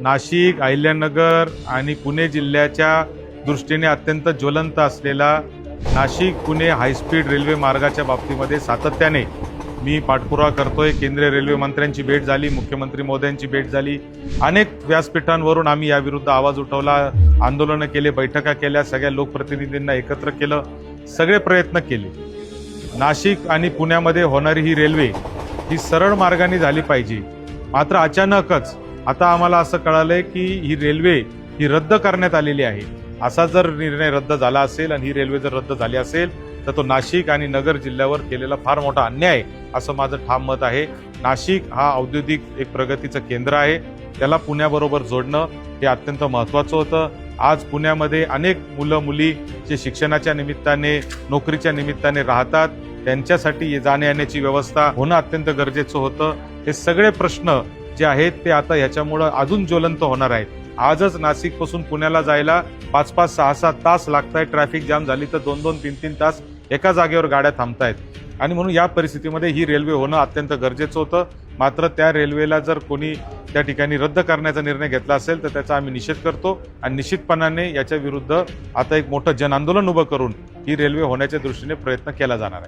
नाशिक, अहिल्यानगर आणि पुणे जिल्ह्याच्या दृष्टीने अत्यंत ज्वलंत असलेला नाशिक पुणे हायस्पीड रेल्वे मार्गाच्या बाबतीमध्ये सातत्याने मी पाठपुरावा करतोय। केंद्रीय रेल्वे मंत्र्यांची भेट झाली, मुख्यमंत्री मोदयांची भेट झाली, अनेक व्यासपीठांवरून आम्ही याविरुद्ध आवाज उठवला, आंदोलनं केले, बैठका केल्या, सगळ्या लोकप्रतिनिधींना एकत्र केलं, सगळे प्रयत्न केले। नाशिक आणि पुण्यामध्ये होणारी ही रेल्वे ही सरळ मार्गाने झाली पाहिजे। मात्र अचानकच आता आम्हाला असं कळालंय की ही रेल्वे ही रद्द करण्यात आलेली आहे। असा जर निर्णय रद्द झाला असेल आणि ही रेल्वे जर रद्द झाली असेल तर तो नाशिक आणि नगर जिल्ह्यावर केलेला फार मोठा अन्याय असं माझं ठाम मत आहे। नाशिक हा औद्योगिक एक प्रगतीचं केंद्र आहे, त्याला पुण्याबरोबर जोडणं हे अत्यंत महत्त्वाचं होतं। आज पुण्यामध्ये अनेक मुलं मुली जे शिक्षणाच्या निमित्ताने नोकरीच्या निमित्ताने राहतात, त्यांच्यासाठी जाण्या येण्याची व्यवस्था होणं अत्यंत गरजेचं होतं। हे सगळे प्रश्न जे आहेत ते आता ह्याच्यामुळं अजून ज्वलंत होणार आहेत। आजच नाशिकपासून पुण्याला जायला 5-5, 6-6 तास लागतायत। ट्रॅफिक जाम झाली तर 2-2, 3-3 तास एका जागेवर गाड्या थांबतायत आणि म्हणून या परिस्थितीमध्ये ही रेल्वे होणं अत्यंत गरजेचं होतं। मात्र त्या रेल्वेला जर कोणी त्या ठिकाणी रद्द करण्याचा निर्णय घेतला असेल तर त्याचा आम्ही निषेध करतो आणि निश्चितपणाने याच्या विरुद्ध आता एक मोठं जनआंदोलन उभं करून ही रेल्वे होण्याच्या दृष्टीने प्रयत्न केला जाणार आहे।